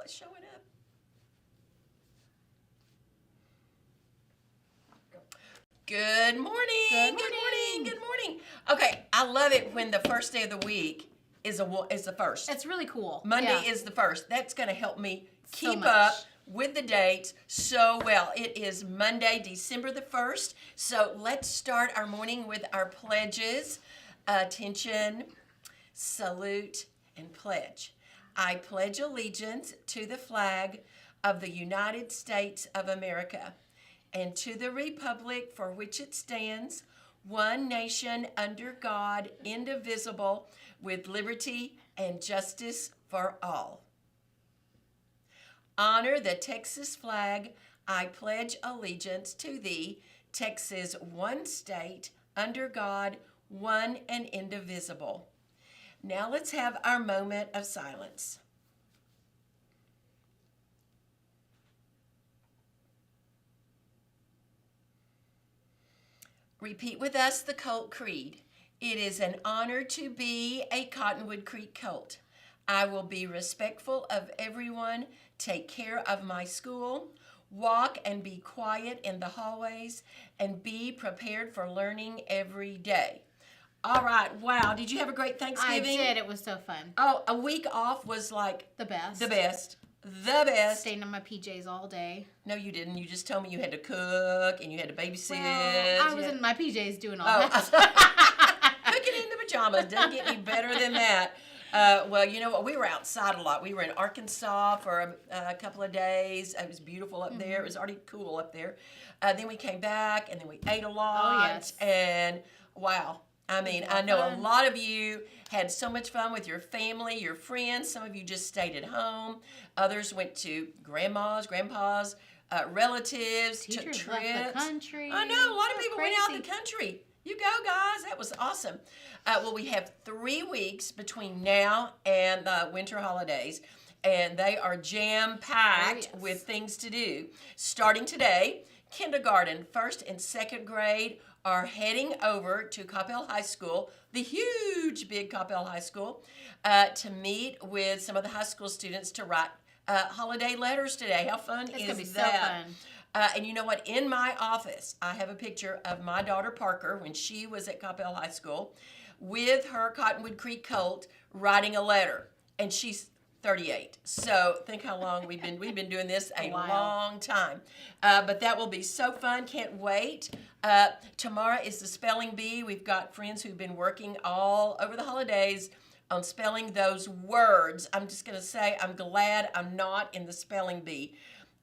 it's showing up. Good morning. Good morning. Good morning. Good morning. Okay, I love it when the first day of the week is the first. It's really cool. Monday is the first. That's going to help me keep much. up with the dates so well. It is Monday, December the 1st. So let's start our morning with our pledges. Attention, salute, and pledge. I pledge allegiance to the flag of the United States of America and to the republic for which it stands, one nation under God, indivisible, with liberty and justice for all. Honor the Texas flag. I pledge allegiance to thee, Texas, one state, under God, one and indivisible. Now let's have our moment of silence. Repeat with us the Colt Creed. It is an honor to be a Cottonwood Creek Colt. I will be respectful of everyone, take care of my school, walk and be quiet in the hallways, and be prepared for learning every day. All right, wow. Did you have a great Thanksgiving? I did. It was so fun. Oh, a week off was like The best. the best. The best. Staying in my PJs all day. No, you didn't. You just told me you had to cook and you had to babysit. Well, I was in my PJs doing all that. Cooking in the pajamas doesn't get any better than that. Well, you know what? We were outside a lot. We were in Arkansas for a couple of days. It was beautiful up there. It was already cool up there. Then we came back, and then we ate a lot. Oh, yes. And, wow. I mean, I know a lot of you had so much fun with your family, your friends. Some of you just stayed at home. Others went to grandmas, grandpas, relatives, Teachers took trips. left the country. I know. A lot of That's people went out crazy. the country. You go, guys. That was awesome. Well, we have 3 weeks between now and the winter holidays, and they are jam-packed with things to do. Starting today, kindergarten, 1st and 2nd grade are heading over to Coppell High School, the huge, big Coppell High School, to meet with some of the high school students to write holiday letters today. How fun is that? It's going to be so fun. And you know what? In my office, I have a picture of my daughter Parker when she was at Coppell High School with her Cottonwood Creek Colt writing a letter. And she's 38. So think how long we've been doing this a long time. But that will be so fun. Can't wait. Tomorrow is the spelling bee. We've got friends who've been working all over the holidays on spelling those words. I'm just going to say I'm glad I'm not in the spelling bee.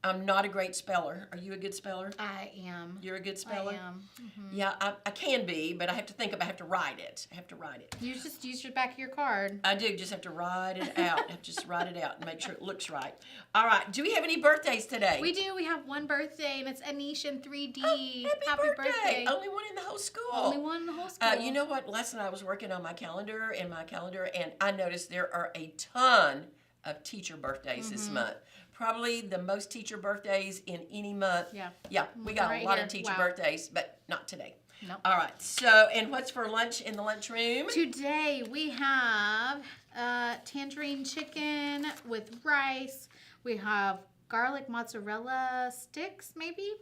I'm not a great speller. Are you a good speller? I am. You're a good speller? I am. Mm-hmm. Yeah, I can be, but I have to think about I have to write it. You just use your back of your card. I do. Just have to write it out. I have to just write it out and make sure it looks right. All right. Do we have any birthdays today? We do. We have one birthday, and it's Anish in 3D. Oh, happy birthday. Only one in the whole school. Only one in the whole school. You know what? Last night I was working on my calendar, and I noticed there are a ton of teacher birthdays this month. Probably the most teacher birthdays in any month. Yeah, we got a lot of teacher birthdays, but not today. Nope. All right. So, and what's for lunch in the lunchroom? Today we have tangerine chicken with rice. We have garlic mozzarella sticks, maybe.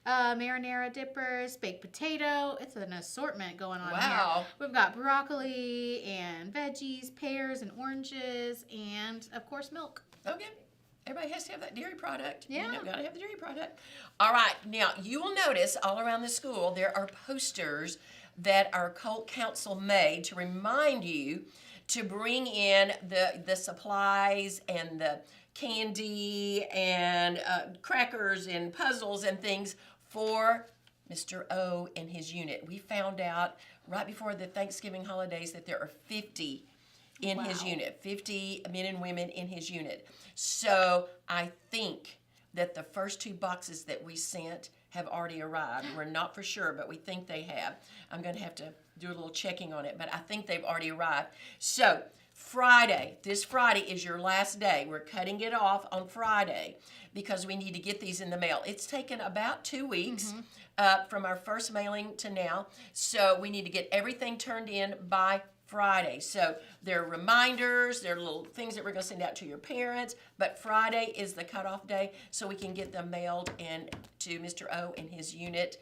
Marinara dippers, baked potato. It's an assortment going on here. We've got broccoli and veggies, pears and oranges, and of course milk. Okay. Everybody has to have that dairy product. Yeah. Got to have the dairy product. All right. Now, you will notice all around the school there are posters that our Colt Council made to remind you to bring in the supplies and the candy and crackers and puzzles and things for Mr. O and his unit. We found out right before the Thanksgiving holidays that there are 50 in his unit, 50 men and women in his unit. So I think that the first 2 boxes that we sent have already arrived. We're not for sure, but we think they have. I'm going to have to do a little checking on it, but I think they've already arrived. So this Friday is your last day. We're cutting it off on Friday because we need to get these in the mail. It's taken about 2 weeks from our first mailing to now, so we need to get everything turned in by Friday. So there are reminders, there are little things that we're going to send out to your parents, but Friday is the cutoff day so we can get them mailed in to Mr. O and his unit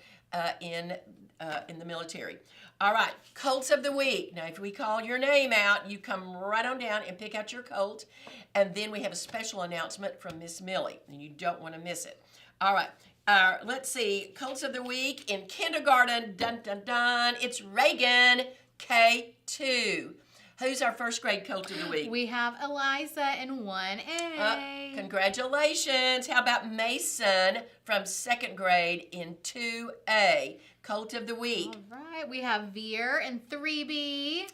in the military. All right, Colts of the Week. Now, if we call your name out, you come right on down and pick out your colt, and then we have a special announcement from Miss Millie, and you don't want to miss it. All right. Let's see. Colts of the Week in kindergarten. Dun, dun, dun. It's Reagan, K2. Who's our first grade Colt of the Week? We have Eliza in 1A. Congratulations. How about Mason from second grade in 2A? Colt of the Week. All right. We have Veer in 3B.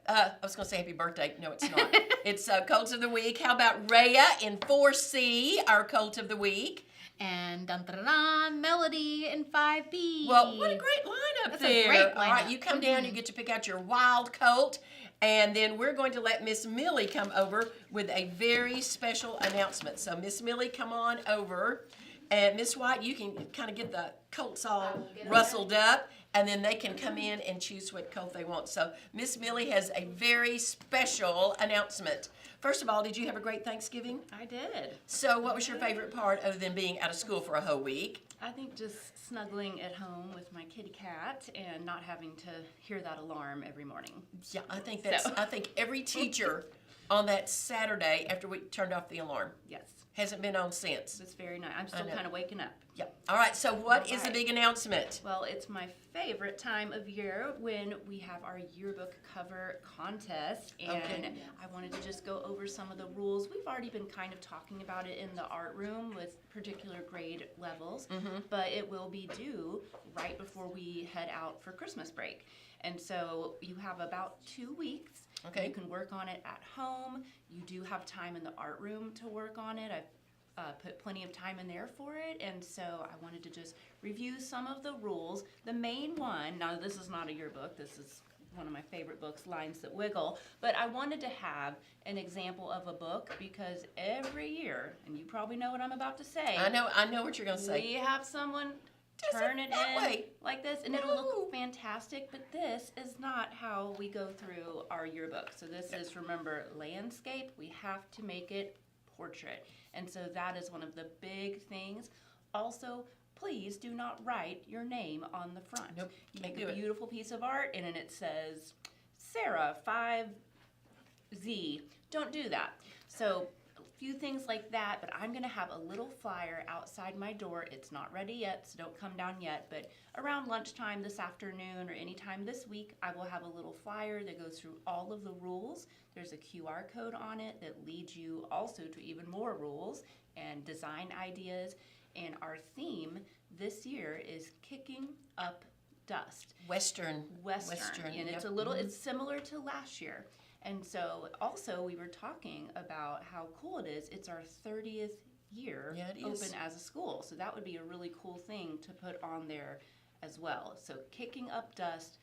I was going to say happy birthday. No, it's not. It's Colts of the Week. How about Rhea in 4C, our Colt of the Week? And dun, dun, dun, dun, Melody in 5B. Well, what a great lineup That's there. a great lineup. All right, you come down, you get to pick out your wild colt, and then we're going to let Miss Millie come over with a very special announcement. So, Miss Millie, come on over. And Miss White, you can kind of get the colts all rustled up, and then they can come in and choose what colt they want. So, Miss Millie has a very special announcement. First of all, did you have a great Thanksgiving? I did. So, what was your favorite part other than being out of school for a whole week? I think just snuggling at home with my kitty cat and not having to hear that alarm every morning. Yeah, I think I think every teacher on that Saturday after we turned off the alarm Yes, hasn't been on since. it's very nice. I'm still know. kind of waking up. Yeah. All right. So, what is the Alright. big announcement? Well, it's my favorite time of year when we have our yearbook cover contest, and Okay. I wanted to just go over some of the rules. We've already been kind of talking about it in the art room with particular grade levels, but it will be due right before we head out for Christmas break. And so you have about 2 weeks. Okay. You can work on it at home. You do have time in the art room to work on it. I've put plenty of time in there for it, and so I wanted to just review some of the rules. The main one, now this is not a yearbook, this is one of my favorite books, Lines That Wiggle, but I wanted to have an example of a book because every year, and you probably know what I'm about to say, I know what you're going to say. we have someone Does turn it it that in way? like this, and No. it'll look fantastic, but this is not how we go through our yearbook. So this is, remember, landscape. We have to make it portrait. And so that is one of the big things. Also, please do not write your name on the front. Nope, You can't make do a it. beautiful piece of art, and then it says, Sarah, 5Z. Don't do that. So few things like that, but I'm going to have a little flyer outside my door. It's not ready yet, so don't come down yet, but around lunchtime this afternoon or anytime this week, I will have a little flyer that goes through all of the rules. There's a QR code on it that leads you also to even more rules and design ideas, and our theme this year is Kicking Up Dust. Western. Western, and it's yep. a little, it's similar to last year. And so also we were talking about how cool it is. It's our 30th year Yeah, it open is. as a school. So that would be a really cool thing to put on there as well. So Kicking Up Dust,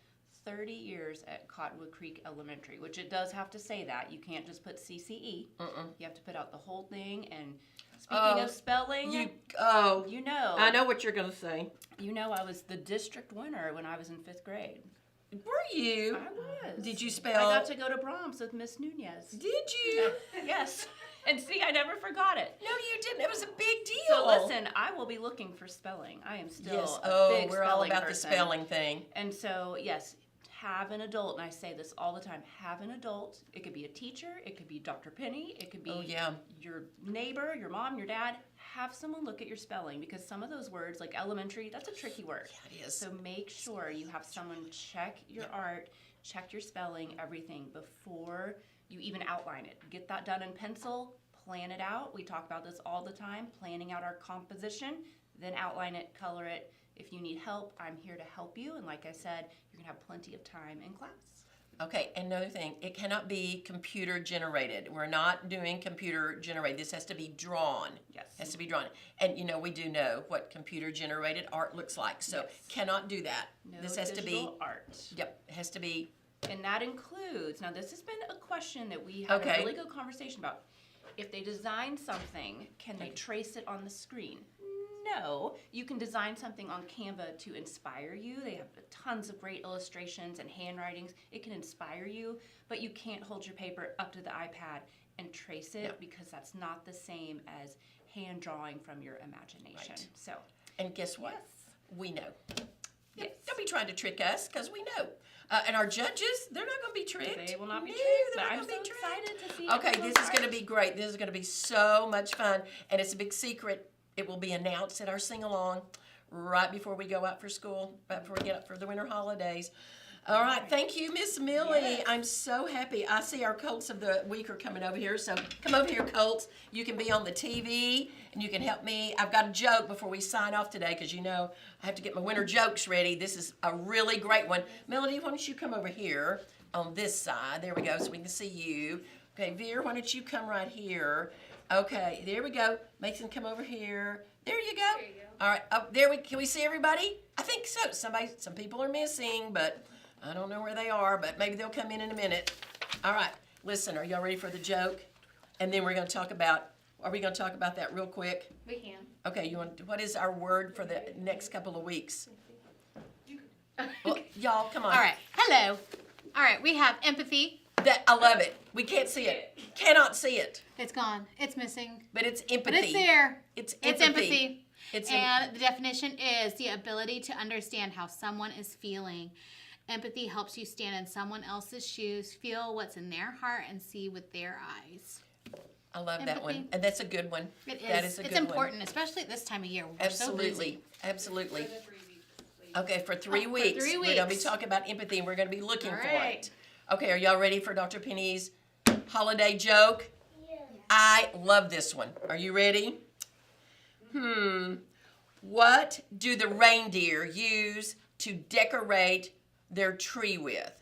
30 years at Cottonwood Creek Elementary, which it does have to say that. You can't just put CCE. You have to put out the whole thing. And speaking of spelling, you know. I know what you're going to say. You know I was the district winner when I was in 5th grade. Were you? I was. Did you I spell? got to go to Brahms with Miss Nunez. Did you? Yes. And see, I never forgot it. No, you didn't. It was a big deal. So listen, I will be looking for spelling. I am still Yes. a big We're all spelling about person. the spelling thing. And so, yes, have an adult, and I say this all the time, have an adult. It could be a teacher, it could be Dr. Penny, it could be Oh, yeah. your neighbor, your mom, your dad. Have someone look at your spelling, because some of those words, like elementary, that's a tricky word. Yeah, it is. So make sure you have someone check your art, check your spelling, everything before you even outline it. Get that done in pencil, plan it out. We talk about this all the time, planning out our composition, then outline it, color it. If you need help, I'm here to help you. And like I said, you're gonna have plenty of time in class. Okay, another thing, it cannot be computer generated. We're not doing computer generated. This has to be drawn. Yes. Has to be drawn. And you know, we do know what computer generated art looks like. So Yes. cannot do that. No This has to be, digital art. yep, it has to be, And that includes, now this has been a question that we had Okay. a really good conversation about. If they design something, can they trace it on the screen? no, you can design something on Canva to inspire you. They have tons of great illustrations and handwritings. It can inspire you, but you can't hold your paper up to the iPad and trace it because that's not the same as hand drawing from your imagination. Right. So, And guess what? Yes. We know. yes. Don't be trying to trick us, because we know. And our judges, they're not going to be tricked. They will not be No, tricked, they're but not I'm gonna so be tricked. excited to see Okay, everyone's this is going to art. be great. This is going to be so much fun, and it's a big secret. It will be announced at our sing-along right before we go out for school, right before we get up for the winter holidays. All right, thank you, Miss Millie. Yes. I'm so happy. I see our Colts of the week are coming over here, so come over here, Colts. You can be on the TV, and you can help me. I've got a joke before we sign off today, because you know I have to get my winter jokes ready. This is a really great one. Melody, why don't you come over here on this side? There we go, so we can see you. Okay, Veer, why don't you come right here? Okay, there we go. Mason, come over here. There you go. There you go. All right, can we see everybody? I think so. Some people are missing, but I don't know where they are, but maybe they'll come in a minute. All right, listen, are y'all ready for the joke? And then we're going to talk about, are we going to talk about that real quick? We can. Okay, what is our word for the next couple of weeks? Well, y'all, come on. All right. Hello. All right. We have empathy. I love it. We can't see it. Cannot see it. It's gone. It's missing. But it's empathy. But it's there. It's It's empathy. empathy. And the definition is the ability to understand how someone is feeling. Empathy helps you stand in someone else's shoes, feel what's in their heart, and see with their eyes. I love that one. Empathy. And that's a good one. It is. That is a It's good one. important, especially at this time of year. We're so busy. Absolutely. Absolutely. Okay, for 3 for weeks. 3 We're going to be weeks. talking about empathy, and we're going to be looking All for right. it. Okay, are y'all ready for Dr. Penny's holiday joke? I love this one. Are you ready? What do the reindeer use to decorate their tree with?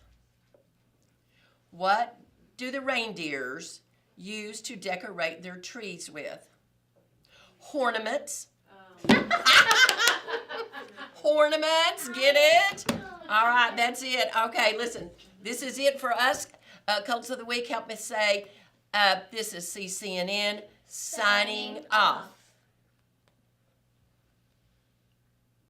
What do the reindeers use to decorate their trees with? Ornaments. Ornaments, get it? All right, that's it. Okay, listen, this is it for us. Colts of the Week, help me say, this is CCNN signing off.